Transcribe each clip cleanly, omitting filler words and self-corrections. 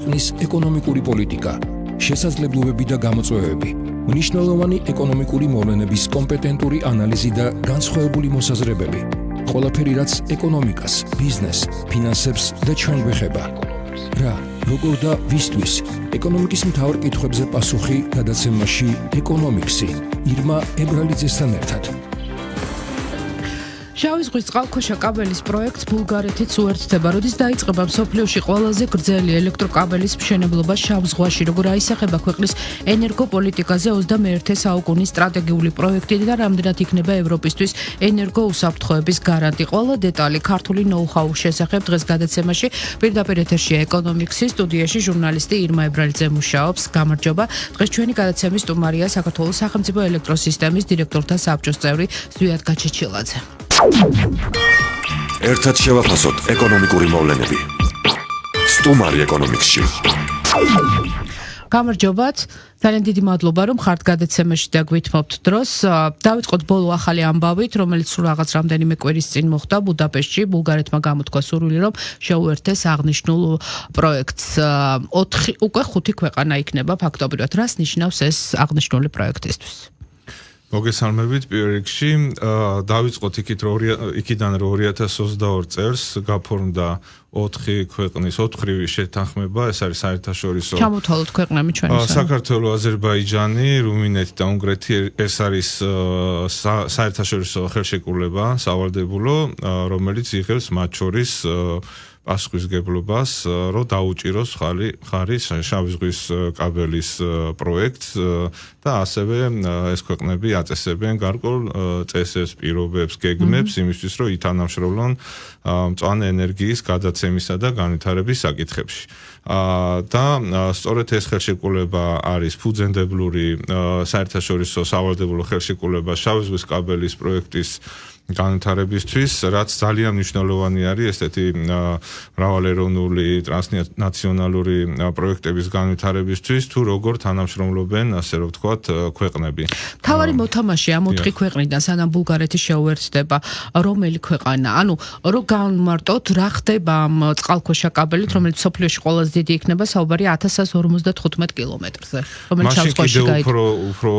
ნის ეკონომიკური პოლიტიკა, შესაძლებლობები და გამოწვევები, მნიშვნელოვანი ეკონომიკური მოვლენების კომპეტენტური ანალიზი და განსხვავებული მოსაზრებები. ყველაფერი, რაც ეკონომიკას, ბიზნესს, ფინანსებს და ჩვენ გვეხება. რა, როგორ და ვისთვის? ეკონომიკის მთავარ კითხვებზე პასუხი გადაცემაში ეკონომიქსი, ირმა ებრალიძესთან ერთად. შავი ზღვის წყალქვეშა კაბელის პროექტს ბულგარეთიც უერთდება, როდის დაიწყება მსოფლიოში ყველაზე გრძელი ელექტროკაბელის მშენებლობა შავ ზღვაში, როგორ აისახება ქვეყნის ენერგოპოლიტიკაზე 21 საუკუნის სტრატეგიული პროექტი და რამდენად იქნება ევროპისთვის ენერგოუსაფრთხოების გარანტი. ყველა დეტალი ქართული ნოუ-ჰაუს შესახებ დღეს გადაცემაში პირდაპირ ეთერშია ეკონომიქსის სტუდიაში ჟურნალისტი ირმა ებრალიძე მუშაობს. გამარჯობა. დღეს ჩვენი გადაცემის სტუმარია საქართველოს სახელმწიფო ელექტროსისტემის დირექტორთა საბჭოს წევრი ზვიად გაჩეჩილაძე. ერთად შევაფასოთ ეკონომიკური მოვლენები. სტუმარი ეკონომიქსში. გამარჯობათ. ძალიან დიდი მადლობა, რომ ხართ გადაცემაში და გვითმობთ დროს. დავიწყოთ ბოლო ახალი ამბავით, რომელიც სულ რაღაც რამდენიმე კვირის წინ მოხდა ბუდაპეშტში. ბულგარეთმა გამოთქვა სურვილი, რომ შეუერთდეს აღნიშნულ პროექტს. უკვე 5 ქვეყანა იქნება ფაქტობრივად. რას ნიშნავს ეს აღნიშნული პროექტისთვის? მოგესალმებით პირველ რიგში. დავიწყოთ იქიდან რომ 2022 წელს გაფორმდა 4 ქვეყნის 4-რივი შეთანხმება, ეს არის საერთაშორისო. ჩამოთვალოთ ქვეყნები ჩვენისა. საქართველო, აზერბაიჯანი, რუმინეთი და უნგრეთი, ეს არის საერთაშორისო ხელშეკრულება, სავალდებულო, რომელიც იღებს მათ შორის პასუხისგებლობას, რომ დაუჭიროს ხარი შავი ზღვის კაბელის პროექტს და ასევე ეს ქვეყნები აწესებენ გარკვეულ წესებს, პირობებს, გეგმებს იმისთვის, რომ ითანამშრომლონ მწვანე ენერგიის გადაცემისა და განვითარების საკითხებში. და სწორედ ეს ხელშეკრულება არის ფუძემდებლური საერთაშორისო სავალდებულო ხელშეკრულება შავი ზღვის კაბელის პროექტის განვითარებისთვის, რაც ძალიან მნიშვნელოვანი არის ესეთი მრავალეროვნული ტრანსნაციონალური პროექტების განვითარებისთვის, თუ როგორ თანამშრომლობენ, ასე რომ ვთქვათ, ქვეყნები. თავარი მოთამაშე ამ 4 ქვეყნიდან, სანამ ბულგარეთი შეუერთდება, რომელი ქვეყანა? ანუ რომ განმარტოთ, რა ხდება ამ წყალქვეშა კაბელით, რომელიც მსოფლიოში ყველაზე დიდი იქნება, საუბარია 1155 კილომეტრზე, რომელიც შავ ზღვაში გაიქცა. უფრო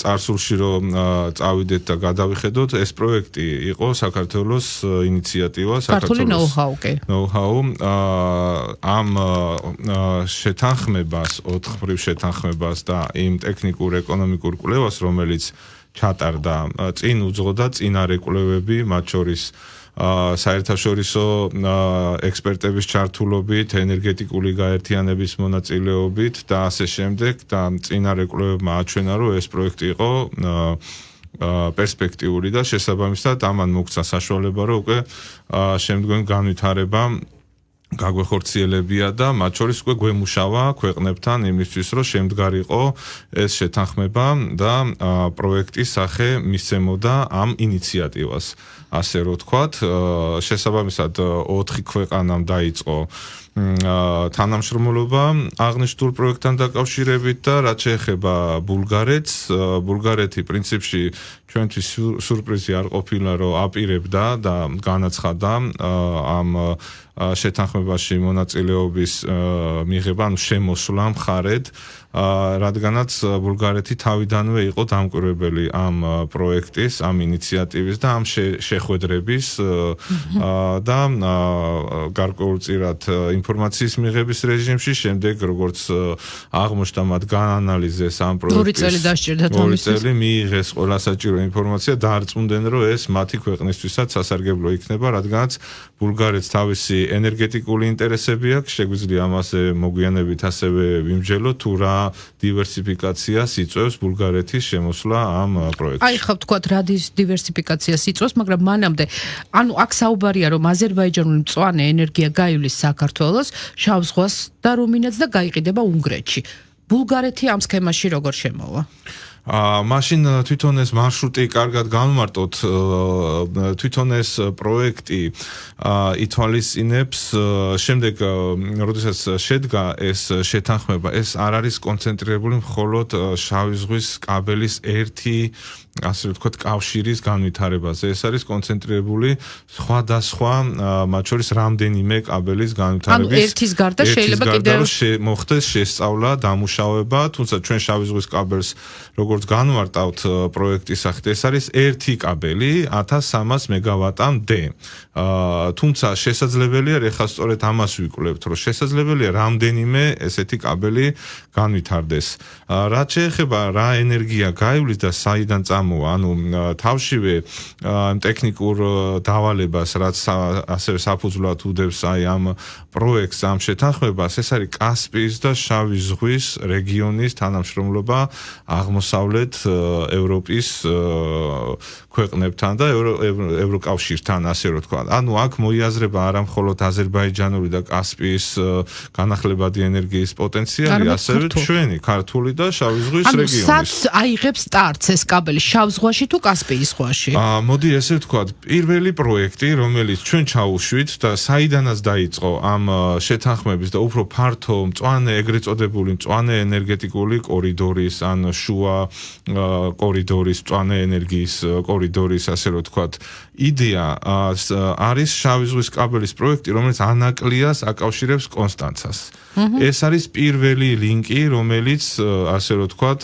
წარსულში რომ წავიდეთ და გადავიხედოთ, ეს პროექტი იყო საქართველოს ინიციატივა, საქართველოს ნოუ-ჰაუ კი. ნოუ-ჰაუ ამ შეთანხმებას, 4-რივ შეთანხმებას და იმ ტექნიკურ ეკონომიკურ კვლევას, რომელიც ჩატარდა, წინ უძღოდა წინარე კვლევები, მათ შორის საერთაშორისო ექსპერტების ჩართულობით, ენერგეტიკული გაერთიანების მონაწილეობით და ასე შემდეგ და წინარე კვლევებმა აჩვენა, რომ ეს პროექტი იყო პერსპექტიული და შესაბამისად ამან მოგვცა საშუალება, რომ უკვე შემდგომი განვითარება გაგვეხორციელებია და მათ შორის უკვე გვემუშავა ქვეყნებთან იმისთვის, რომ შემდგარიყო ეს შეთანხმება და პროექტის სახე მისცემოდა ამ ინიციატივას. ასე რომ ვთქვათ, შესაბამისად 4 ქვეყანამ დაიწყო თანამშრომლობა აღნიშნულ პროექტთან დაკავშირებით და რაც შეეხება ბულგარეთს, ბულგარეთი პრინციპში ჩვენთვის სურპრიზი არ ყოფილა, რომ აპირებდა და განაცხადა ამ შეთანხმებაში მონაწილეობის მიღება, ანუ შემოსვლა მხარედ, რადგანაც ბულგარეთი თავიდანვე იყო დამკვირვებელი ამ პროექტის, ამ ინიციატივის და ამ შეხვედრების და გარკვეულწილად ინფორმაციის მიღების რეჟიმში, შემდეგ როგორც აღმოჩნდა მათ გაანალიზეს ამ პროექტის 2 წელი დასჭირდათ ამისთვის. 2 წელი მიიღეს ყველა საჭირო ინფორმაცია და არწმუნდნენ, რომ ეს მათი ქვეყნისთვისაც სასარგებლო იქნება, რადგანაც ბულგარეთს თავისი ენერგეტიკული ინტერესები აქვს, შეგვიძლია ამაზე მოგვიანებით ასევე ვიმსჯელოთ, თუ რა დივერსიფიკაციას იწვევს ბულგარეთის შემოსვლა ამ პროექტში. აი, ხა ვთქვათ, რა დივერსიფიკაციას იწვევს, მაგრამ მანამდე, ანუ აქ საუბარია, რომ აზერბაიჯანული მწვანე ენერგია გაივლის საქართველოს, შავ ზღვას და რუმინეთს და გაიყიდება უნგრეთში. ბულგარეთი ამ სქემაში როგორ შემოვა? მაშინ თვითონ ეს მარშრუტი კარგად გამომარტოთ, თვითონ ეს პროექტი ითვალისწინებს შემდეგ, როდესაც შედგა ეს შეთანხმება, ეს არ არის კონცენტრირებული მხოლოდ შავი ზღვის კაბელის ერთი ასე ვთქვათ, კავშირის განვითარებაზე. ეს არის კონცენტრირებული სხვადასხვა, მათ შორის რამდენიმე კაბელის განვითარების. ანუ ერთის გარდა შეიძლება კიდევ მოხდეს შესწავლა, დამუშავება, თუმცა ჩვენ შავი ზღვის კაბელს როგორც განვარტავთ პროექტის სახით, ეს არის ერთი კაბელი 1300 მეგავატამდე. თუმცა შესაძლებელია, ეხლა სწორედ ამას ვიკვლევთ, რომ შესაძლებელია რამდენიმე ესეთი კაბელი განვითარდეს. რაც შეეხება რა ენერგია გაივლის და საიდან ანუ თავშივე ტექნიკურ დავალებას, რაც ასევე საფუძვლად უდევს აი ამ პროექტს, ამ შეთანხმებას, ეს არის კასპიის და შავი ზღვის რეგიონის თანამშრომლობა აღმოსავლეთ ევროპის ქვეყნებთან და ევროკავშირთან, ასე რომ თქვა. ანუ აქ მოიაზრება არა მხოლოდ აზერბაიჯანული და კასპიის განახლებადი ენერგიის პოტენციალი, ასევე ჩვენი ქართული და შავი ზღვის რეგიონის. ანუ სად აიღებს სტარტს ეს კაბელი? შავ ზღვაში თუ კასპიის ზღვაში? მოდი ესე ვთქვათ, პირველი პროექტი, რომელიც ჩვენ ჩაუშვით და საიდანაც დაიწყო ამ შეთანხმების და უფრო ფართო მწვანე, ეგრეთ წოდებული მწვანე ენერგეტიკული კორიდორის, ან შუა კორიდორის, მწვანე ენერგიის კორიდორის, ასე რომ ვთქვათ, იდეა არის შავი ზღვის კაბელის პროექტი, რომელიც ანაკლიას აკავშირებს კონსტანცას. ეს არის პირველი ლინკი, რომელიც, ასე რომ ვთქვათ,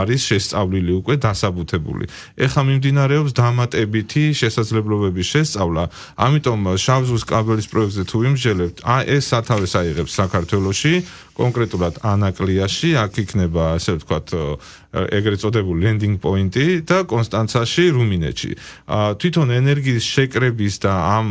არის შესწავლილი უკვე დასაბუთებული. ეხლა მიმდინარეობს დამატებითი შესაძლებლობების შესწავლა, ამიტომ შავი ზღვის კაბელის პროექტზე თუ ვიმსჯელებთ, ეს სათავეს აიღებს საქართველოში, კონკრეტულად ანაკლიაში, აქ იქნება, ასე ვთქვათ, ეგრეთ წოდებული ლენდინგ პოინტი და კონსტანცაში, რუმინეთში. თვითონ ენერგიის შეკრების და ამ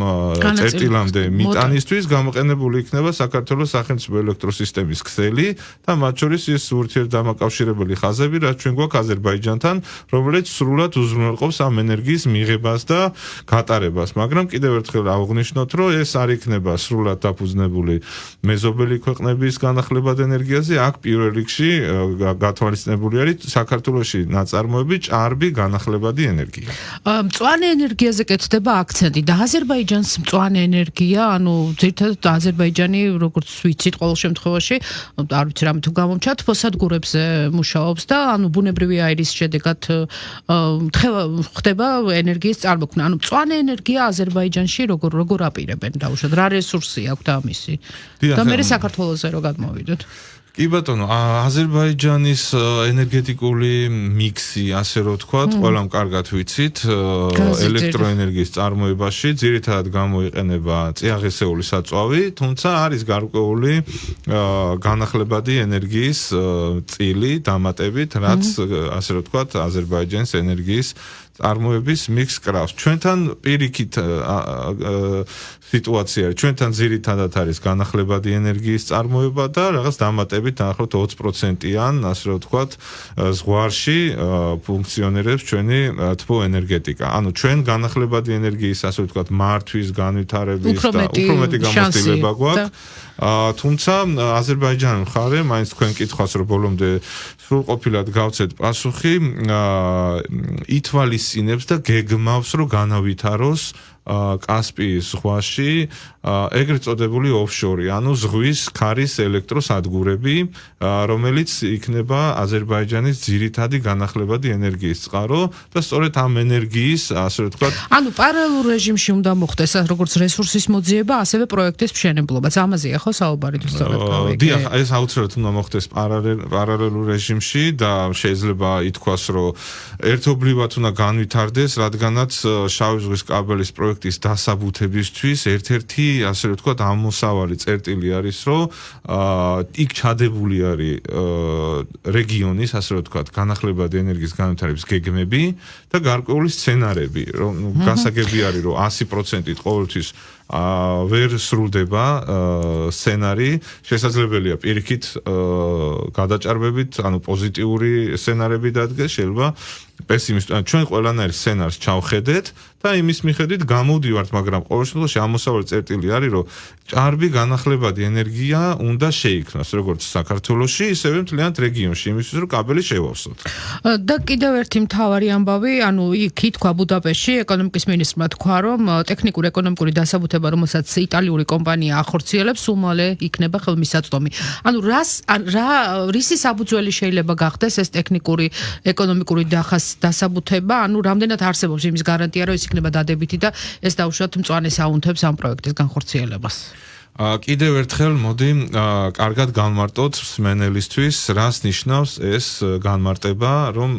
წერტილამდე მიტანისთვის გამოყენებული იქნება საქართველოს სახელმწიფო ელექტროსისტემის ქსელი და მათ შორის ის ურთიერთდამაკავშირებელი ხაზები, რაც ჩვენ გვაქვს აზერბაიჯანთან, რომელიც სრულად უზრუნველყოფს ამ ენერგიის მიღებას და გატარებას. მაგრამ კიდევ ერთხელ აღვნიშნოთ, რომ ეს არ იქნება სრულად დაფუძნებული მეზობელი ქვეყნების განახლებად ენერგიაზე, აქ პირველ რიგში გათვალისწინებული არის საქართველოში ნაწარმოები ჭარბი განახლებადი ენერგია. მწვანე ენერგიაზე კეთდება აქცენტი და აზერბაიჯანს მწვანე ენერგია, ანუ ძირითადად აზერბაიჯანი, როგორც ვიცით, ყოველ შემთხვევაში, არ ვიცი რამე თუ გამომჩათ, ფოსადგურებზე მუშაობს და ანუ ბუნებრივი აირის შედეგად ხდება ენერგიის წარმოქმნა. ანუ მწვანე ენერგია აზერბაიჯანში როგორ აპირებენ დაუშვათ, რა რესურსი აქვთ ამისი? და მე საქართველოზე რო გადმოვიდოთ. კი ბატონო, აზერბაიჯანის ენერგეტიკული მიქსი, ასე რომ ვთქვათ, ყველამ კარგად ვიცით, ელექტროენერგიის წარმოებაში ძირითადად გამოიყენება წიაღისეული საწვავი, თუმცა არის გარკვეული განახლებადი ენერგიის წილი დამატებით, რაც ასე რომ ვთქვათ, აზერბაიჯანის ენერგიის წარმოების მიქსს კრავს. ჩვენთან პირიქით სიტუაცია არის, ჩვენთან ძირითადად არის განახლებადი ენერგიის წარმოება და რაღაც დამატებით დაახლოებით 20%-იან, ასე რომ ვთქვათ, ზღვარში ფუნქციონირებს ჩვენი თბო ენერგეტიკა. ანუ ჩვენ განახლებადი ენერგიის, ასე ვთქვათ, მართვის, განვითარების და უფრო მეტი გამოცდილება გვაქვს. თუმცა აზერბაიჯანის მხარე მაინც თქვენ კითხვას რომ ბოლომდე სრულყოფილად გავცეთ პასუხი, ითვალისწინებს და გეგმავს რომ განავითაროს კასპიის ზღვაში ეგრეთ წოდებული ოფშორი, ანუ ზღვის ქარის ელექტროსადგურები, რომელიც იქნება აზერბაიჯანის ძირითადი განახლებადი ენერგიის წყარო და სწორედ ამ ენერგიის, ასე ვთქვათ, ანუ პარალელურ რეჟიმში უნდა მოხდეს როგორც რესურსის მოძიება, ასევე პროექტის მშენებლობაც. ამაზეა ხო საუბარი თუ სწორად გავიგე? დიახ, ეს აუცილებლად უნდა მოხდეს პარალელურ რეჟიმში და შეიძლება ითქვას, რომ ერთობლივად უნდა განვითარდეს, რადგანაც შავი ზღვის კაბელის პროექტის დასაბუთებისთვის ერთ-ერთი, ასე ვთქვათ, ამოსავალი წერტილი არის, რომ იქ ჩადებული არის რეგიონის, ასე ვთქვათ, განახლებადი ენერგიის განვითარების გეგმები და გარკვეული სცენარები, რომ გასაგები არის, რომ 100%-ით ყოველთვის ვერ სრულდება სცენარი, შესაძლებელია პირიქით გადაჭარბებით, ანუ პოზიტიური სცენარები დადგეს, შეიძლება პესიმისტური. ჩვენ ყველანაირ სცენარს ჩავხედეთ და იმის მიხედვით გამოვდივართ, მაგრამ ყოველ შემთხვევაში ამოსავალი წერტილი არის, რომ ჭარბი განახლებადი ენერგია უნდა შეიქმნას, როგორც საქართველოში, ისევე მთლიანად რეგიონში, იმისთვის რომ კაბელი შევავსოთ. და კიდევ ერთი მთავარი ამბავი, ანუ იქ თქვა ბუდაპეშტში ეკონომიკის მინისტრმა თქვა, რომ ტექნიკურ-ეკონომიკური დასაბუთება, რომელსაც იტალიური კომპანია ახორციელებს, სულ მალე იქნება ხელმისაწვდომი. ანუ რისი საფუძველი შეიძლება გახდეს ეს ტექნიკური ეკონომიკური დასაბუთება, ანუ რამდენად არსებობს იმის გარანტია, რომ ეს იქნება დადებითი და ეს დაუშვათ მწვანე საუნთებს ამ პროექტის განხორციელებას. კიდევ ერთხელ მოდი კარგად განმარტოთ მსმენელისთვის, რას ნიშნავს ეს განმარტება, რომ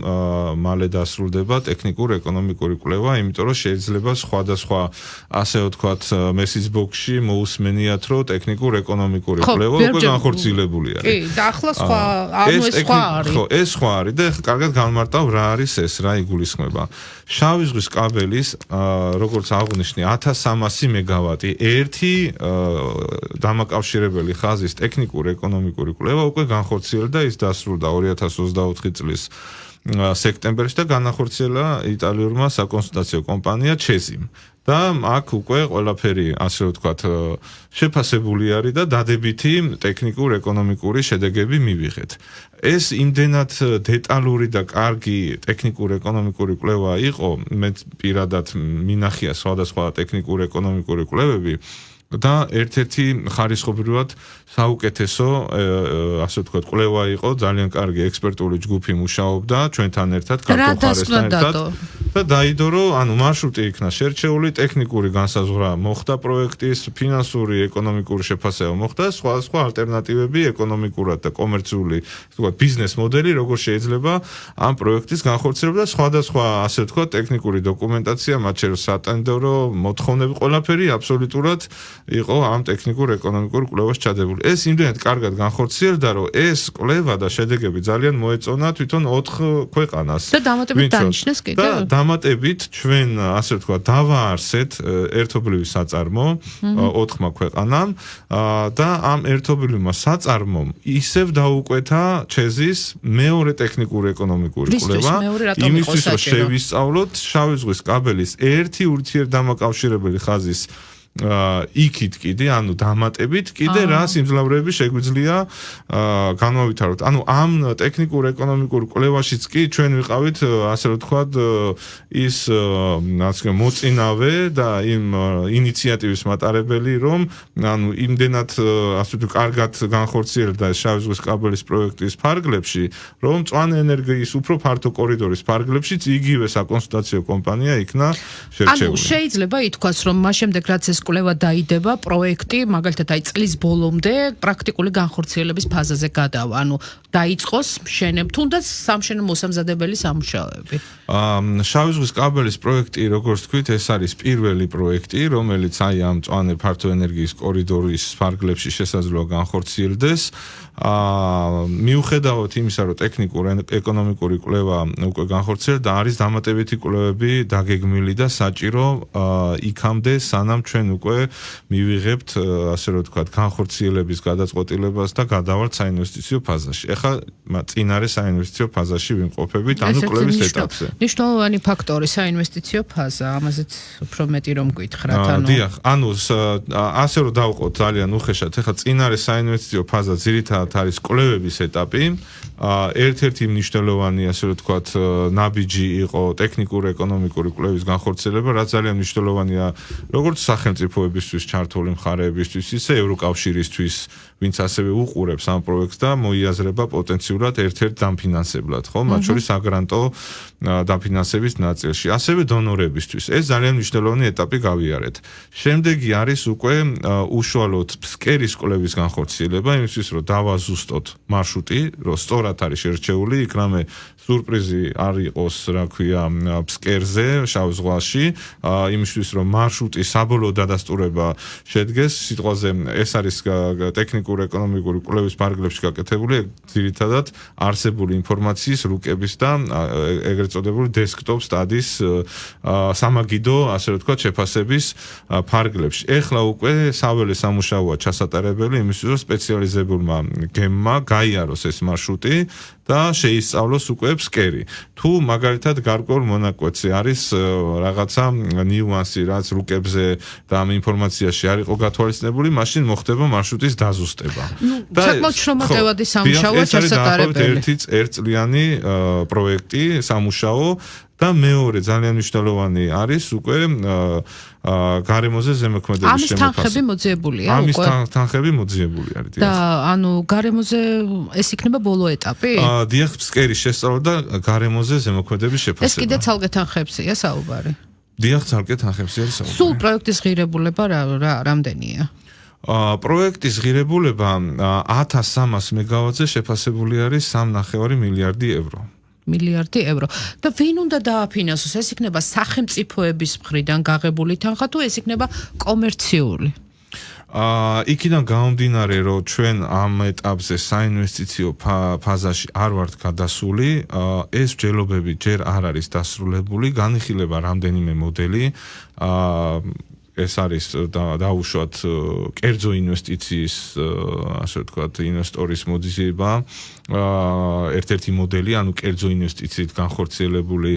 მალე დასრულდება ტექნიკურ-ეკონომიკური კვლევა, იმიტომ რომ შეიძლება სხვადასხვა, ასე ვთქვათ, message box-ში მოусმენიათ, რომ ტექნიკურ-ეკონომიკური კვლევა უკვე განხორციელებული არის. კი, და ახლა სხვა, ანუ ეს სხვა არის. ხო, ეს სხვა არის და კარგად განმარტავ რა არის ეს, რა იგულისხმება. შავი ზღვის კაბელის, როგორც აღვნიშნე, 1300 მეგავატი, ერთი დამაკავშირებელი ხაზის ტექნიკურ-ეკონომიკური კვლევა უკვე განხორციელდა, ის დასრულდა 2024 წლის სექტემბერში და განახორციელა იტალიურმა საკონსულტაციო კომპანია CESIM. და აქ უკვე ყველაფერი, ასე ვთქვათ, შეფასებული არის და დადებითი ტექნიკურ-ეკონომიკური შედეგები მივიღეთ. ეს იმდენად დეტალური და კარგი ტექნიკურ-ეკონომიკური კვლევა იყო, მე პირადად მინახია სხვადასხვა ტექნიკურ-ეკონომიკური კვლევები და ერთ-ერთი ხარისხობრივად საუკეთესო, ასე ვთქვათ, კვლევა იყო, ძალიან კარგი ექსპერტული ჯგუფი მუშაობდა ჩვენთან ერთად, ქართულ ერთად და დაიდო, რომ ანუ მარშრუტი იქნა შერჩეული, ტექნიკური განსაზღვრა მოხდა პროექტის, ფინანსური, ეკონომიკური შეფასება მოხდა, სხვადასხვა ალტერნატივები ეკონომიკურად და კომერციული, ვთქვათ, ბიზნეს მოდელი, როგორ შეიძლება ამ პროექტის განხორციელება და სხვადასხვა, ასე ვთქვათ, ტექნიკური დოკუმენტაცია, მათ შორის სატენდერო მოთხოვნები, ყველაფერი აბსოლუტურად იყო ამ ტექნიკურ-ეკონომიკურ კვლევას ჩადებული. ეს იმდენად კარგად განხორციელდა, რომ ეს კვლევა და შედეგები ძალიან მოეწონა თვითონ 4 ქვეყანას. და დამატებით დანიშნეს კიდევ. და დამატებით ჩვენ, ასე ვთქვათ, დავაარსეთ ერთობლივი საწარმო 4 ქვეყანამ და ამ ერთობლივმა საწარმომ ისევ დაუკვეთა CESIS მეორე ტექნიკურ-ეკონომიკური კვლევა, იმისთვის რომ შევისწავლოთ შავი ზღვის კაბელის ერთი ურთიერთდამაკავშირებელი ხაზის იქით კიდე, ანუ დამატებით კიდე რა სიმძლავრეები შეგვიძლია განმავითაროთ. ანუ ამ ტექნიკურ-ეკონომიკურ კვლევაშიც კი ჩვენ ვიყავით, ასე ვთქვათ, ის მოწინავე და იმ ინიციატივის მატარებელი, რომ ანუ იმდენად, ასე ვთქვათ, კარგად განხორციელდა შავი ზღვის კაბელის პროექტის ფარგლებში, რომ მწვანე ენერგიის უფრო ფართო კორიდორის ფარგლებშიც იგივე საკონსულტაციო კომპანია იქნა შერჩეული. ანუ შეიძლება ითქვას, რომ მას შემდეგ რაც ეს კვლევა დაიდება, პროექტი, მაგალითად, აი წლის ბოლომდე პრაქტიკული განხორციელების ფაზაზე გადავა. ანუ დაიწყოს თუნდაც სამშენებლო მოსამზადებელი სამუშაოები. შავი ზღვის კაბელის პროექტი, როგორც თქვით, ეს არის პირველი პროექტი, რომელიც აი ამ მწვანე ფართო ენერგიის კორიდორის ფარგლებში შესაძლოა განხორციელდეს. მიუხედავად იმისა, რომ ტექნიკურ-ეკონომიკური კვლევა უკვე განხორციელდა, არის დამატებითი კვლევები დაგეგმილი და საჭირო იქამდე, სანამ ჩვენ უკვე მივიღებთ, ასე რომ ვთქვათ, განხორციელების გადაწყვეტილებას და გადავალთ საინვესტიციო ფაზაში. ეხლა წინარე საინვესტიციო ფაზაში ვიმყოფებით, ანუ კვლევის ეტაპზე. მნიშვნელოვანი ფაქტორი საინვესტიციო ფაზა, ამაზეც უფრო მეტი რომ გითხრათ, ანუ დიახ, ანუ ასე რომ დავყოთ ძალიან უხეშად, ეხლა წინარე საინვესტიციო ფაზა ძირითადად არის კვლევების ეტაპი. ერთ-ერთი მნიშვნელოვანი, ასე რომ ვთქვათ, ნაბიჯი იყო ტექნიკურ-ეკონომიკური კვლევის განხორციელება, რაც ძალიან მნიშვნელოვანია როგორც სახელმწიფოებისთვის, ჩართული მხარეებისთვის, ისე ევროკავშირისთვის, ვინც ასევე უყურებს ამ პროექტს და მოიაზრება პოტენციურად ერთ-ერთ დამფინანსებლად, ხო? მათ შორის აგრანტო დაფინანსების ნაწილში, ასევე დონორებისთვის. ეს ძალიან მნიშვნელოვანი ეტაპი გავიარეთ. შემდეგი არის უკვე უშუალოდ ფსკერის კვლევის განხორციელება, იმისთვის რომ დავაზუსტოთ მარშრუტი, რომ სწორად არის შერჩეული, იქნამე სურპრიზი არ იყოს, რა ქვია, ფსკერზე, შავ ზღვაში, იმისთვის რომ მარშრუტი საბოლოო დადასტურება შედგეს სიტყვაზე ეს არის ტექნიკურ-ეკონომიკური კვლევის ფარგლებში გაკეთებული ძირითადად არსებული ინფორმაციის რუკების და ეგრეთ წოდებული desktop studies სამაგიდო ასე ვთქვათ შეფასების ფარგლებში. ეხლა უკვე საველე სამუშაოა ჩასატარებელი იმისთვის რომ სპეციალიზებულმა გემმა გაიაროს ეს მარშრუტი და შეისწავლოს უკვე ფსკერი. თუ მაგალითად გარკვეულ მონაკვეთზე არის რაღაცა ნიუანსი, რაც რუკებზე და ამ ინფორმაციაში არ იყო გათვალისწინებული, მაშინ მოხდება მარშრუტის დაზუსტება. საკმაოდ შრომატევადი სამუშაოა ჩასატარებელი. ერთწლიანი პროექტი, სამუშაო და მეორე ძალიან მნიშვნელოვანი არის უკვე გარემოზე ზემოქმედების ამის თანხები მოძიებულია უკვე? ამის თანხები მოძიებული არის. და ანუ გარემოზე ეს იქნება ბოლო ეტაპი? დიახ, ფსკერის შესწავლა და გარემოზე ზემოქმედების შეფასება. ეს კიდე ცალკე თანხებია საუბარი? დიახ, ცალკე თანხებში არის საუბარი. სულ პროექტის ღირებულება რამდენია? პროექტის ღირებულება 1300 მეგავატზე შეფასებული არის 3.5 მილიარდი ევრო. მილიარდი ევრო. და ვინ უნდა დააფინანსოს? ეს იქნება სახელმწიფოების მხრიდან გაღებული თანხა თუ ეს იქნება კომერციული? იქიდან გამომდინარე, რომ ჩვენ ამ ეტაპზე საინვესტიციო ფაზაში არ ვართ გადასული, ეს მსჯელობები ჯერ არ არის დასრულებული, განიხილება რამდენიმე მოდელი, ეს არის დაუშვათ კერძო ინვესტიციის, ასე ვთქვათ, ინვესტორის მოძიება, ერთ-ერთი მოდელი, ანუ კერძო ინვესტიციით განხორციელებული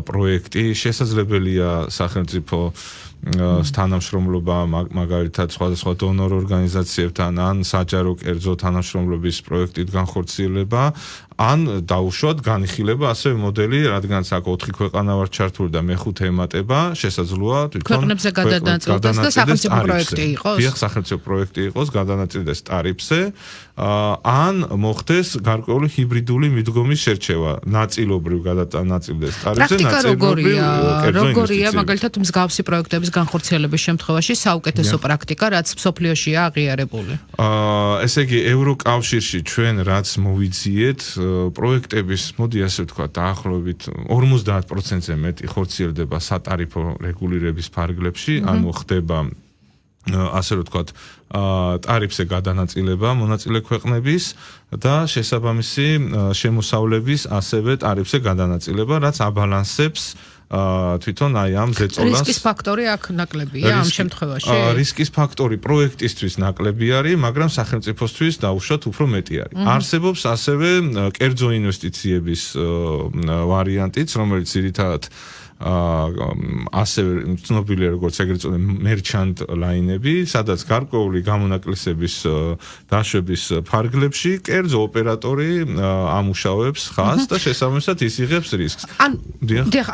პროექტი, შესაძლებელია სახელმწიფო თანამშრომლობა მაგალითად სხვადასხვა დონორ ორგანიზაციებთან ან საჯარო კერძო თანამშრომლობის პროექტით განხორციელება ან დაუშვათ განიხილება ასევე მოდელი, რადგანაც აქ 4 ქვეყანა ვარ ჩართული და მე-5 ემატება, შესაძლოა თვითონ ქვეყნებზე გადანაწილდეს და სახელმწიფო პროექტი იყოს. დიახ, სახელმწიფო პროექტი იყოს, გადანაწილდეს ტარიფზე, ან მოხდეს გარკვეული ჰიბრიდული მიდგომის შერჩევა, ნაწილობრივ გადანაწილდეს ტარიფზე, ნაწილობრივ როგორია მაგალითად მსგავსი პროექტების განხორციელების შემთხვევაში საუკეთესო პრაქტიკა, რაც მსოფლიოშია აღიარებული? ესე იგი, ევროკავშირში ჩვენ რაც მოვიძიეთ, პროექტების, მოდი ასე ვთქვათ, დაახლოებით 50%-ზე მეტი ხორციელდება სატარიფო რეგულირების ფარგლებში, ანუ ხდება ასე ვთქვათ, ტარიფზე გადანაწილება მონაწილე ქვეყნების და შესაბამისი შემოსავლების ასევე ტარიფზე გადანაწილება, რაც აბალანსებს თვითონ აი ამ ზეწოლას. რისკის ფაქტორი აქ ნაკლებია ამ შემთხვევაში? რისკის ფაქტორი პროექტისთვის ნაკლები არის, მაგრამ სახელმწიფოსთვის დაუშვათ უფრო მეტი არის. არსებობს ასევე კერძო ინვესტიციების ვარიანტიც, რომელიც ძირითადად ასევე ცნობილია როგორც ეგრეთ წოდებული merchant line-ები, სადაც გარკვეული გამონაკლისების დაშვების ფარგლებში კერძო ოპერატორი ამუშავებს ხაზს და შესაბამისად ის იღებს რისკს.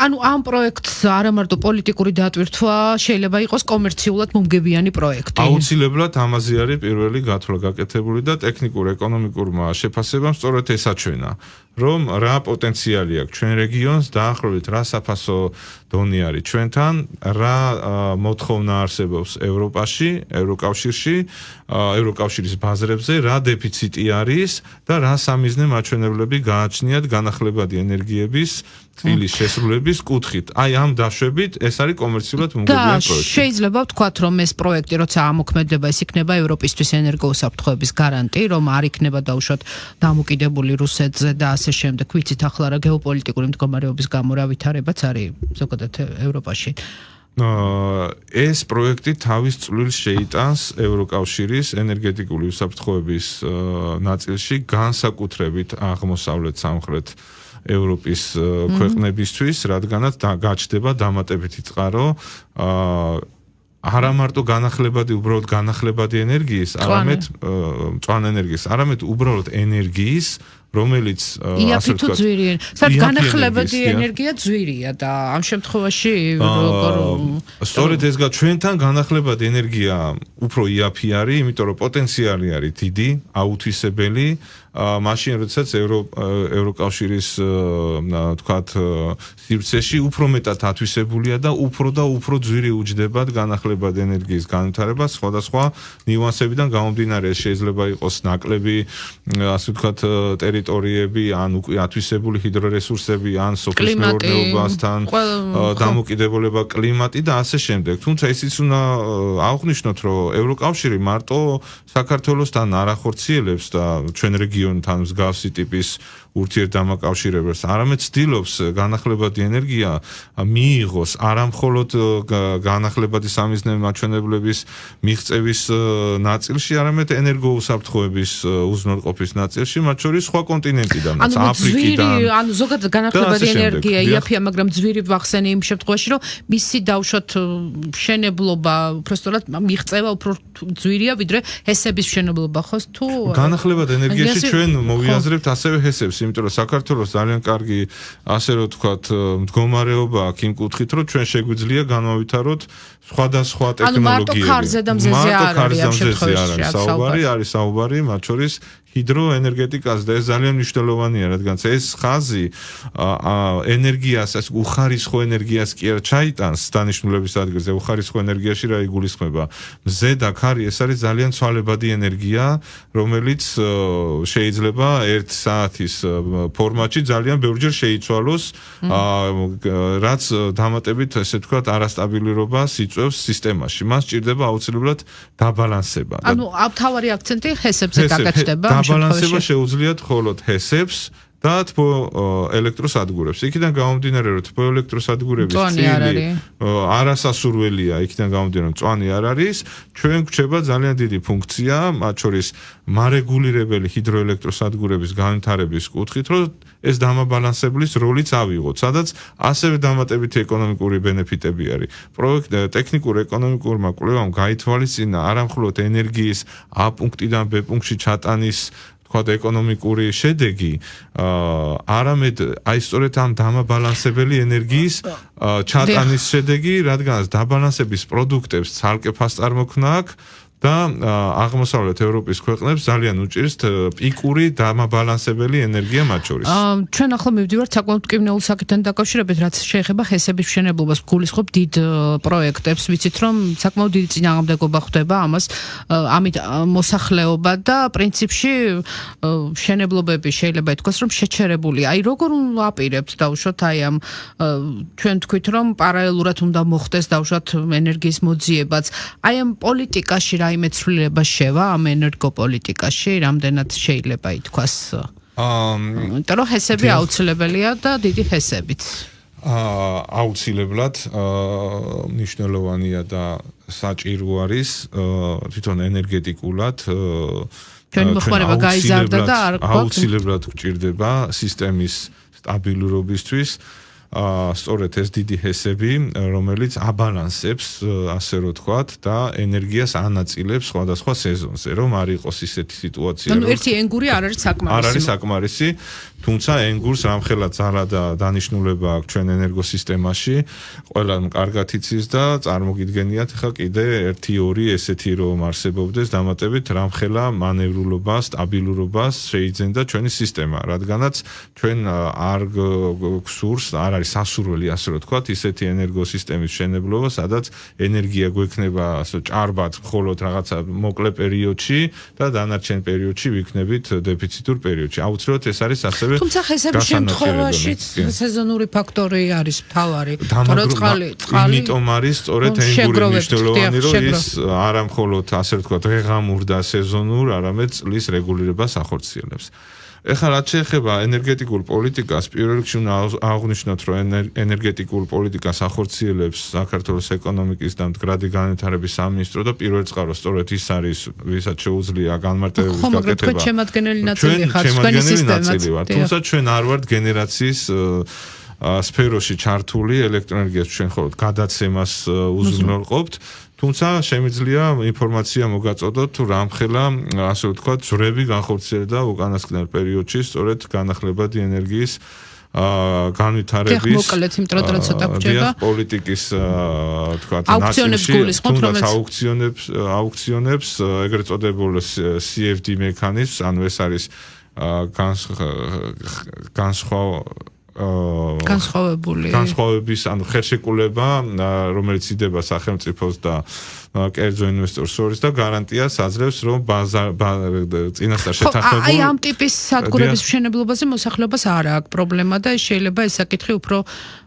ანუ ამ პროექტს არა მარტო პოლიტიკური დატვირთვა შეიძლება იყოს კომერციულად მომგებიანი პროექტი. აუცილებლად ამაზე არის პირველი გათვლა გაკეთებული და ტექნიკურ-ეკონომიკურმა შეფასებამ სწორედ ეს აჩვენა, რომ რა პოტენციალი აქვს ჩვენ რეგიონს დაახლოებით რა საფასო დონე არის ჩვენთან, რა მოთხოვნა არსებობს ევროპაში, ევროკავშირში, ევროკავშირის ბაზრებზე, რა დეფიციტი არის და რა სამიზნე მაჩვენებლები გააჩნიათ განახლებადი ენერგიების წილის შესრულების კუთხით. აი ამ დაშვებით ეს არის კომერციულად მომგებიანი პროექტი. და შეიძლება ვთქვათ, რომ ეს პროექტი როცა ამოქმედება, ეს იქნება ევროპისთვის ენერგოუსაფრთხოების გარანტი, რომ არ იქნება დაუშვათ დამოკიდებული რუსეთზე და ასე შემდეგ. ვიცით ახლა რა გეოპოლიტიკური მდგომარეობის გამო რა ვითარებაც არის ზოგადად ევროპაში. ეს პროექტი თავის წვლილს შეიტანს ევროკავშირის ენერგეტიკული უსაფრთხოების ნაწილში, განსაკუთრებით აღმოსავლეთ სამხრეთ ევროპის ქვეყნებისთვის, რადგანაც გაჩნდება დამატებითი წყარო არა მარტო განახლებადი, უბრალოდ განახლებადი ენერგიის, არამედ მწვანე ენერგიის, არამედ უბრალოდ ენერგიის, რომელიც ასე ვთქვათ, ძვირია. საერთოდ განახლებადი ენერგია ძვირია და ამ შემთხვევაში სწორედ ეს ჩვენთან განახლებადი ენერგია უფრო იაფი არის, იმიტომ რომ პოტენციალი არის დიდი, აუთვისებელი, მაშინ როდესაც ევროკავშირის თქვათ სივრცეში უფრო მეტად ათვისებულია და უფრო ძვირი უჯდებათ განახლებადი ენერგიის განვითარებას, სხვადასხვა ნიუანსებიდან გამომდინარე, შეიძლება იყოს ნაკლები, ასე ვთქვათ, ტერიტორიები, ან უკვე ათვისებული ჰიდრორესურსები, ან სოფლის მეურნეობასთან დამოკიდებულება, კლიმატი და ასე შემდეგ. თუმცა ისიც უნდა აღვნიშნოთ, რომ ევროკავშირი მარტო საქართველოსთან არ ახორციელებს და ჩვენ რეგიონთან მსგავსი ტიპის ურთიერთდამოკავშირებებს, არამედ ცდილობს განახლებადი ენერგია მიიღოს არა მხოლოდ განახლებადი სამიზნე მაჩვენებლების მიღწევის ნაწილში, არამედ ენერგოუსაფრთხოების უზრუნველყოფის ნაწილში, მათ შორის სხვა კონტინენტიდან, აფრიკიდან. ანუ ზოგადად განახლებადი ენერგია იაფია, მაგრამ ძვირი ვახსენე იმ შემთხვევაში, რომ მისი დავუშვათ მშენებლობა, უბრალოდ მიღწევა უფრო ძვირია, ვიდრე ჰესების მშენებლობა, ხო? თუ განახლებადი ენერგიაში ჩვენ მოვიაზრებთ ასევე ჰესებს, იმიტომ რომ საქართველოს ძალიან კარგი, ასე რომ ვთქვათ, მდგომარეობა აქვს იმ კუთხით, რომ ჩვენ შეგვიძლია განავითაროთ სხვადასხვა ტექნოლოგიები. მარტო ქარზე და მზეზე არ არის საუბარი, მათ შორის ჰიდროენერგეტიკას და ეს ძალიან მნიშვნელოვანია, რადგან ეს ხაზი ენერგიას, ეს უხარისხო ენერგიას კი არ ჩაიტანს დანიშნულების ადგილზე, უხარისხო ენერგიაში რა იგულისხმება? მზე და ქარი, ეს არის ძალიან ცვალებადი ენერგია, რომელიც შეიძლება 1 საათის ფორმატში ძალიან ბევრჯერ შეიცვალოს, რაც დამატებით, ესე ვთქვათ, არასტაბილურობას იწვევს სისტემაში. მას სჭირდება აუცილებლად დაბალანსება. ანუ თავარი აქცენტი ჰესებზე გაკეთდება. დაბალანსება შეუძლიათ მხოლოდ ჰესებს და თბო ელექტროსადგურებს. იქიდან გამომდინარე, რომ თბო ელექტროსადგურების წილი არასასურველია, იქიდან გამომდინარე, რომ მწვანე არ არის, ჩვენ გვჭება ძალიან დიდი ფუნქცია, მათ შორის მარეგულირებელი ჰიდროელექტროსადგურების განვითარების კუთხით, რომ ეს დამაბალანსებლის როლიც ავიღოთ, სადაც ასევე დამატებითი ეკონომიკური ბენეფიტები არის. ტექნიკურ ეკონომიკურმა კვლევამ გაითვალისწინა არა მხოლოდ ენერგიის A პუნქტიდან B პუნქტში ჩატანის ეკონომიკური შედეგი, არამედ აი სწორედ ამ დამაბალანსებელი ენერგიის ჩატანის შედეგი, რადგანაც დაბალანსების პროდუქტებს ცალკე ფასწარმოქმნა აქვს და აღმოსავლეთ ევროპის ქვეყნებს ძალიან უჭირს პიკური დამაბალანსებელი ენერგია მათ შორის. ჩვენ ახლა მივდივართ საკმაოდ მტკივნეულ საკითხთან დაკავშირებით, რაც შეეხება ჰესების მშენებლობას, გულისხმობ დიდ პროექტებს, ვიცით რომ საკმაოდ დიდი წინააღმდეგობა ხდება ამას, ამით მოსახლეობა და პრინციპში მშენებლობები შეიძლება ითქვას, რომ შეჩერებულია. აი როგორ ვაპირებთ დავუშვათ აი ამ ჩვენ თქვით რომ პარალელურად უნდა მოხდეს დავუშვათ ენერგიის მოძიებაც. აი ამ პოლიტიკაში რაიმე ცვლილება შევა ამ ენერგოპოლიტიკაში, რამდენად შეიძლება ითქვას? იმიტომ რომ ჰესები აუცილებელია და დიდი ჰესებიც. აუცილებლად მნიშვნელოვანია და საჭირო არის თვითონ ენერგეტიკულად ჩვენი მოხმარება გაიზარდა და არ გვაქვს აუცილებლად გვჭირდება სისტემის სტაბილურობისთვის სწორედ ეს დიდი ჰესები, რომელიც აბალანსებს, ასე რომ ვთქვათ, და ენერგიას ანაწილებს სხვადასხვა სეზონზე, რომ არ იყოს ისეთი სიტუაცია, რომ ერთი ენგური არ არის საკმარისი. არ არის საკმარისი, თუმცა ენგურს რამხელა ძალა და დანიშნულება აქვს ჩვენ ენერგოსისტემაში, ყველამ კარგად იცის და წარმოგიდგენიათ ხა კიდე 1-2 ესეთი რომ არსებობდეს დამატებით რამხელა მანევრულობას, სტაბილურობას შეიძენდა ჩვენი სისტემა, რადგანაც ჩვენ არ გვსურს, არ არის სასურველი, ასე რომ ვთქვათ, ისეთი ენერგოსისტემის მშენებლობა, სადაც ენერგია გვექნება ჭარბად მხოლოდ რაღაცა მოკლე პერიოდში და დანარჩენ პერიოდში ვიქნებით დეფიციტურ პერიოდში. აუცილებლად ეს არის ასევე თუმცა ჰესების შემთხვევაში სეზონური ფაქტორი არის მთავარი. წყალი იმიტომ არის სწორედ ენგური მნიშვნელოვანი, რომ ის არა მხოლოდ ასე ვთქვათ, ღამურ და სეზონურ, არამედ წლის რეგულირებას ახორციელებს. ეხლა რაც შეეხება ენერგეტიკულ პოლიტიკას, პირველ რიგში უნდა აღვნიშნოთ, რომ ენერგეტიკულ პოლიტიკას ახორციელებს საქართველოს ეკონომიკის და მდგრადი განვითარების სამინისტრო და პირველ წყაროს სწორედ ის არის, ვისაც შეუძლია განმარტებების გაკეთება. მაგრამ თქვენ შემადგენელი ნაწილი ხართ თქვენი სისტემაც. თუმცა ჩვენ არ ვართ გენერაციის სფეროში ჩართული ელექტროენერგიას ჩვენ მხოლოდ გადაცემას უზრუნველყოფთ. თუმცა შემიძლია ინფორმაცია მოგაწოდოთ თუ რამხელა, ასე ვთქვათ, ძვრები განხორციელდა უკანასკნელ პერიოდში სწორედ განახლებადი ენერგიის განვითარების პოლიტიკის ვთქვათ ნაწილში, თუნდაც აუქციონებს, ეგრეთ წოდებულ CFD მექანიზმს, ანუ ეს არის განსხვავების ან ხელშეკრულება, რომელიც იდება სახელმწიფოს და კერძო ინვესტორს შორის და გარანტიას აძლევს, რომ წინასწარ შეთანხმებულ აი ამ ტიპის სადგურების მშენებლობაზე მოსახლეობას არ აქვს პრობლემა და შეიძლება ეს საკითხი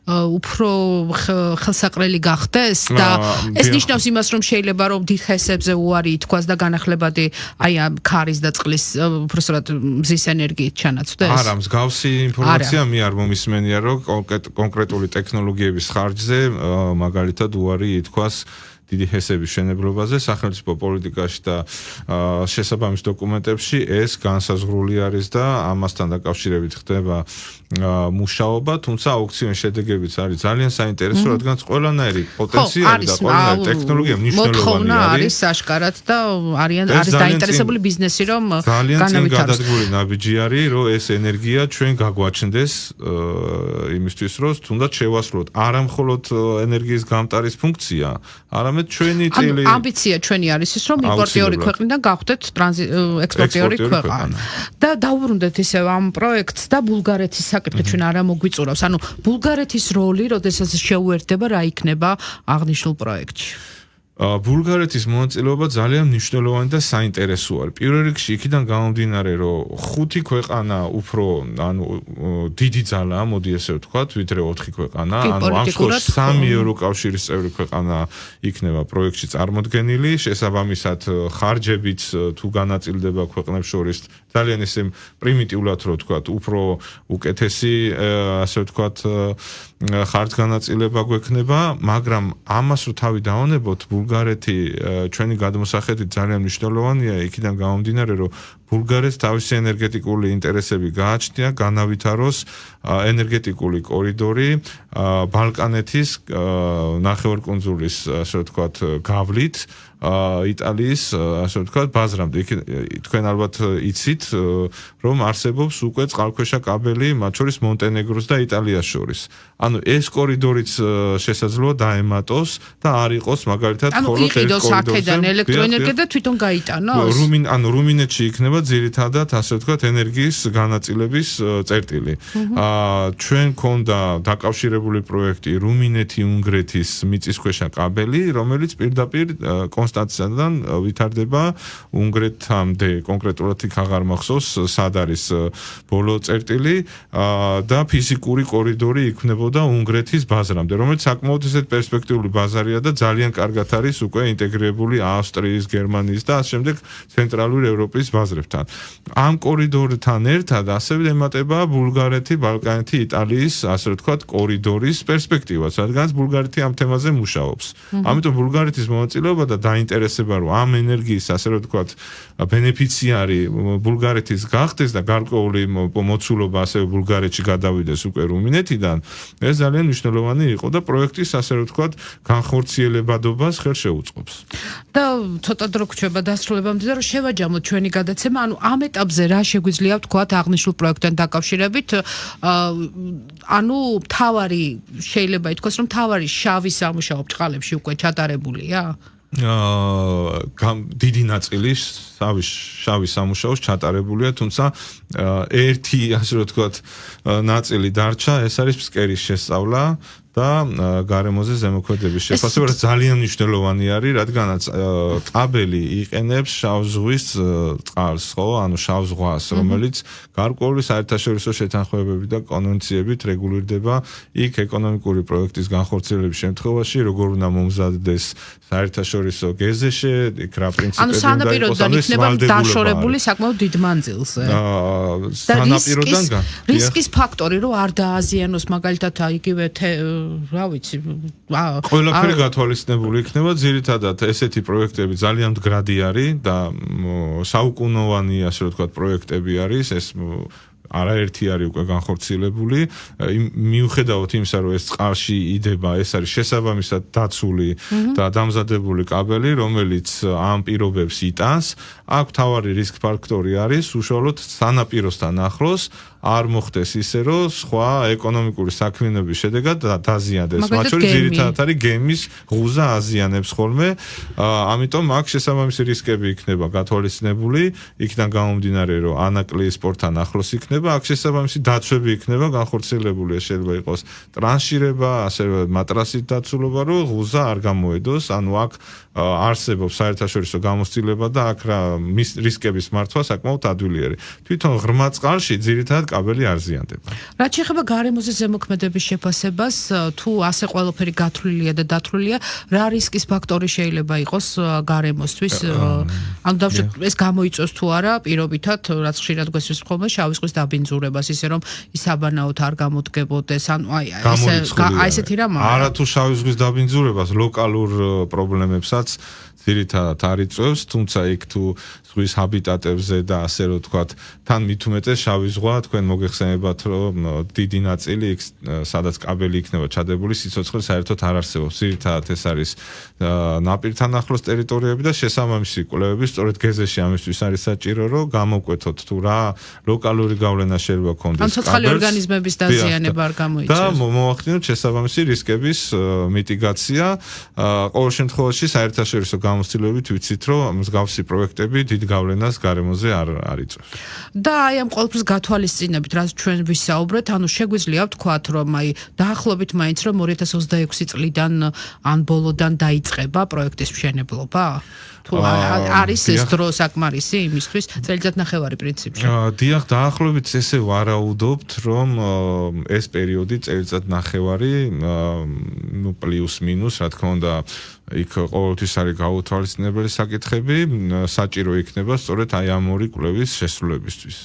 უფრო ხელსაყრელი გახდეს და ეს ნიშნავს იმას, რომ შეიძლება რომ დიდ ხესებზე უარი ითქვას და განახლებადი აი ამ ქარის და წყლის უბრალოდ მზის ენერგიით ჩანაცვდეს. არა, მსგავსი ინფორმაცია მე არ მომისმენია, რომ კონკრეტული ტექნოლოგიების ხარჯზე მაგალითად უარი ითქვას დიდი ჰესების შენებლობაზე სახელმწიფო პოლიტიკაში და შესაბამის დოკუმენტებში ეს განსაზღვრული არის და ამასთან დაკავშირებით ხდება მუშაობა, თუმცა აუქციონის შედეგებიც არის ძალიან საინტერესო, რადგან ყველანაირი პოტენციალი და ყველანაირი ტექნოლოგია მნიშვნელოვანი არის აშკარად და არის დაინტერესებული ბიზნესი რომ განავითაროს. ძალიან გადადგმული ნაბიჯი არის, რომ ეს ენერგია ჩვენ გაგვაჩნდეს იმისთვის, რომ თუნდაც შევასრულოთ არა მხოლოდ ენერგიის გამტარის ფუნქცია, არამედ ჩვენი წილი ამბიცია ჩვენი არის ის, რომ იმპორტიორი ქვეყნიდან გავხდეთ ექსპორტიორი ქვეყანა. და დავუბრუნდეთ ისევ ამ პროექტს და ბულგარეთის საკითხი ჩვენ არ მოგვიწურავს. ანუ ბულგარეთის როლი, როდესაც შეუერთდება, რა იქნება აღნიშნულ პროექტში? ბულგარეთის მონაწილეობა ძალიან მნიშვნელოვანი და საინტერესო არის. პირველ რიგში იქიდან გამომდინარე, რომ 5 ქვეყანა უფრო, დიდი ძალაა, მოდი ესე ვთქვათ, ვიდრე 4 ქვეყანა, ამ შემთხვევაში 3 ევროკავშირის წევრი ქვეყანა იქნება პროექტში წარმოდგენილი, შესაბამისად ხარჯებიც თუ განაწილდება ქვეყნებს შორის ძალიან ისე პრიმიტიულად რო ვთქვათ, უფრო უკეთესი, ასე ვთქვათ, ხარჯგანაწილება გვექნება, მაგრამ ამას რო თავი დავანებოთ, ბულგარეთი ჩვენი გადმოსახედით ძალიან მნიშვნელოვანია, იქიდან გამომდინარე, რომ ბულგარეთს თავისი ენერგეტიკული ინტერესები გააჩნია, განავითაროს ენერგეტიკული კორიდორი ბალკანეთის ნახევარკუნძულის, ასე ვთქვათ, გავლით იტალიის, ასე ვთქვათ, ბაზრამდე. თქვენ ალბათ იცით, რომ არსებობს უკვე წყალქვეშა კაბელი მათ შორის მონტენეგროს და იტალიას შორის. ანუ ეს კორიდორიც შესაძლოა დაემატოს და არ იყოს მაგალითად მხოლოდ ერთ კორიდორზე. ანუ იყიდოს აქედან ელექტროენერგია და თვითონ გაიტანოს? რუმინეთში იქნება ძირითადად, ასე ვთქვათ, ენერგიის განაწილების წერტილი. ჩვენ გქონდა დაკავშირებული პროექტი რუმინეთი-უნგრეთის მიწისქვეშა კაბელი, რომელიც პირდაპირ კონსტანციდან ვითარდება უნგრეთამდე, კონკრეტულად იქ აღარ მახსოვს სად არის ბოლო წერტილი და ფიზიკური კორიდორი იქნებოდა უნგრეთის ბაზრამდე, რომელიც საკმაოდ ისეთ პერსპექტიული ბაზარია და ძალიან კარგად არის უკვე ინტეგრირებული ავსტრიის, გერმანიის და ამ შემდეგ ცენტრალური ევროპის ბაზრებთან. ამ კორიდორთან ერთად ასევე ემატება ბულგარეთი, ბალკანეთი, იტალიის, ასე ვთქვათ, კორიდორის პერსპექტივას, რადგან ბულგარეთი ამ თემაზე მუშაობს. ამიტომ ბულგარეთის მონაწილეობა და დაინტერესება, რომ ამ ენერგიის, ასე ვთქვათ, ბენეფიციარი ბულგარეთის გახდეს და გარკვეული მოცულობა ასევე ბულგარეთში გადავიდეს უკვე რუმინეთიდან, ეს ძალიან მნიშვნელოვანი იყო და პროექტის, ასე ვთქვათ, განხორციელებადობას ხელს შეუწყობს. და ცოტა დრო გვჭირდება დასრულებამდე და რომ შევაჯამოთ ჩვენი გადაცემა, ანუ ამ ეტაპზე რა შეგვიძლია ვთქვათ აღნიშნულ პროექტთან დაკავშირებით, ანუ მთავარი შეიძლება ითქვას, რომ მთავარი შავი სამუშაო ბჭყალებში უკვე ჩატარებულია? დიდი ნაწილი შავი სამუშაოს ჩატარებულია, თუმცა ერთი, ასე ვთქვათ, ნაწილი დარჩა, ეს არის ფსკერის შესწავლა და გარემოზე ზემოქმედების შეფასება, რაც ძალიან მნიშვნელოვანი არის, რადგანაც კაბელი იყენებს შავ ზღვის წყალს, ხო, ანუ შავ ზღვას, რომელიც გარკვეული საერთაშორისო შეთანხმებებით და კონვენციებით რეგულირდება იქ ეკონომიკური პროექტის განხორციელების შემთხვევაში, როგორ უნდა მომზადდეს საერთაშორისო გეზეშე, იქ რა პრინციპები უნდა იყოს, ანუ იქნება დაშორებული საკმაოდ დიდ მანძილზე. სანაპიროდან რისკის ფაქტორი, რომ არ დააზიანოს მაგალითად იგივე რა ვიცი, ყველაფერი გათვალისწინებული იქნება, ძირითადად ესეთი პროექტები ძალიან მდგრადი არის და საუკუნოვანი, ასე ვთქვათ, პროექტები არის, ეს არაერთი არის უკვე განხორციელებული, მიუხედავად იმისა, რომ ეს წყალში იდება, ეს არის შესაბამისად დაცული და დამზადებული კაბელი, რომელიც ამ პირობებს იტანს, აქ მთავარი რისკ ფაქტორი არის უშუალოდ სანაპიროსთან ახლოს არ მოხდეს ისე, რომ სხვა ეკონომიკური საქმიანობის შედეგად დაზიანდეს. მათ შორის ძირითადად არის გემის ღუზა აზიანებს ხოლმე, ამიტომ აქ შესაბამისი რისკები იქნება გათვალისწინებული, იქიდან გამომდინარე, რომ ანაკლიის პორტთან ახლოს იქნება, აქ შესაბამისი დაცვები იქნება განხორციელებული, შეიძლება იყოს ტრანსშირება, ასევე მატრასით დაცულობა, რომ ღუზა არ გამოედოს, ანუ აქ არსებობს საერთაშორისო გამოცდილება და აქ რა მის რისკების მართვა საკმაოდ ადვილი არის. თვითონ ღრმა წყალში ძირითადად კაბელი არ ზიანდება. რაც შეეხება გარემოზე ზემოქმედების შეფასებას, თუ ასე ყველაფერი გათვლილია და დათვლილია, რა რისკის ფაქტორი შეიძლება იყოს გარემოსთვის? ანუ დავშვათ ეს გამოიწვევს თუ არა პირობითად, რაც ხშირად გვესმის ხოლმე შავი ზღვის დაბინძურებას, ისე რომ ის საბანაოდ არ გამოდგებოდეს, ანუ ესეთი რამ არა თუ შავი ზღვის დაბინძურებას, ლოკალურ პრობლემებსაც ძირითადად არ იწვევს, თუმცა იქ თუ ზღვის ჰაბიტატებზე და ასე რომ ვთქვათ, თან მით უმეტეს შავი ზღვა, თქვენ მოგეხსენებათ, რომ დიდი ნაწილი იქ სადაც კაბელი იქნება ჩადებული, სიცოცხლე საერთოდ არ არსებობს. ძირითადად ეს არის ნაპირთან ახლოს ტერიტორიები და შესაბამისი კვლევები სწორედ გეზეში ამისთვის არის საჭირო, რომ გამოვკვეთოთ თუ რა ლოკალური გავლენა შეიძლება ქონდეს კაბელს. ან ცოცხალი ორგანიზმების დაზიანება არ გამოიწვევს. და მოვახდინოთ შესაბამისი რისკების მიტიგაცია. ყოველ შემთხვევაში საერთაშორისო გამოცდილებით ვიცით, რომ მსგავსი პროექტები დიდ გავლენას გარემოზე არ იწვევს. და აი ამ ყოველთვის გათვალისწინებით, რაც ჩვენ ვისაუბრეთ, ანუ შეგვიძლია ვთქვათ, რომ აი დაახლოებით მაინც რომ 2026 წლიდან ან ბოლოდან დაიწყება პროექტის მშენებლობა? თუ არის ეს დრო საკმარისი იმისთვის, წელიწადნახევარი პრინციპში. დიახ, დაახლოებით ესე ვარაუდობთ, რომ ეს პერიოდი წელიწადნახევარი, ნუ პლუს მინუს, რა თქმა უნდა, იქ ყოველთვის არის გაუთვალისწინებელი საკითხები, საჭირო იქნება სწორედ აი ამ ორი კვლევის შესრულებისთვის.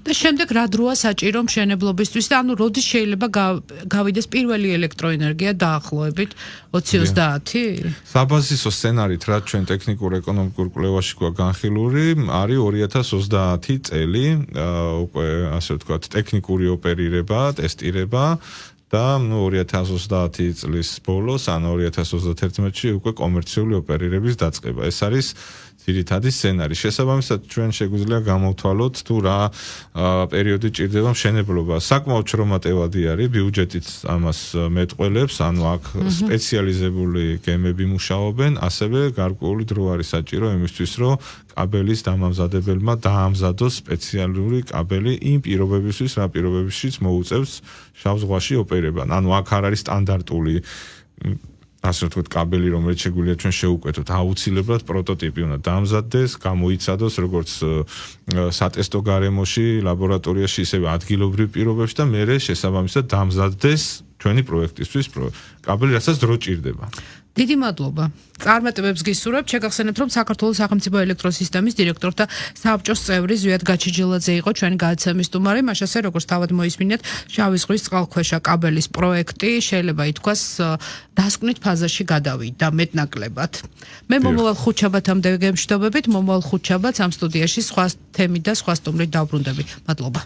და შემდეგ რა დროა საჭირო მშენებლობისთვის და ანუ როდის შეიძლება გავიდეს პირველი ელექტროენერგია დაახლოებით 2030? საბაზისო სცენარით, რაც ჩვენ ტექნიკურ ეკონომიკურ კვლევაში გვაქვს განხილული, არის 2030 წელი, უკვე ასე ვთქვათ, ტექნიკური ოპერირება, ტესტირება და 2030 წლის ბოლოს, ან 2031-ში უკვე კომერციული ოპერირების დაწყება. ეს არის ძირითადი სცენარი. შესაბამისად, ჩვენ შეგვიძლია გამოვთვალოთ თუ რა პერიოდი ჭირდება მშენებლობა. საკმაოდ შრომატევადი არის, ბიუჯეტიც ამას მეტყველებს, ანუ აქ სპეციალიზებული გემები მუშაობენ, ასევე გარკვეული დრო არის საჭირო იმისთვის, რომ კაბელის დამამზადებელმა დაამზადოს სპეციალური კაბელი იმ პირობებისთვის, რა პირობებშიც მოუწევს შავ ზღვაში ოპერირება. ანუ აქ არ არის სტანდარტული ასე ვთქვათ, კაბელი, რომელიც შეგვიძლია ჩვენ შევუკვეთოთ, აუცილებლად პროტოტიპი უნდა დაამზადდეს, გამოიცადოს როგორც სატესტო გარემოში, ლაბორატორიაში, ისევე ადგილობრივ პირობებში და მერე შესაბამისად დაამზადდეს ჩვენი პროექტისთვის კაბელი, რასაც დრო ჭირდება. დიდი მადლობა. წარმატებებს გისურვებთ. შეგახსენებთ, რომ საქართველოს სახელმწიფო ელექტროსისტემის დირექტორთა საბჭოს წევრი ზვიად გაჩიჯელაძე იყო ჩვენი გადაცემის სტუმარი. მას ასე როგორც თავად მოისმინეთ, შავი ზღვის წყალქვეშა კაბელის პროექტი შეიძლება ითქვას დასკვნით ფაზაში გადავიდა მეტნაკლებად. მე მომავალ ხუთშაბათამდე გემშვიდობებით, მომავალ ხუთშაბათს ამ სტუდიაში სხვა თემით და სხვა სტუმრით დავბრუნდები. მადლობა.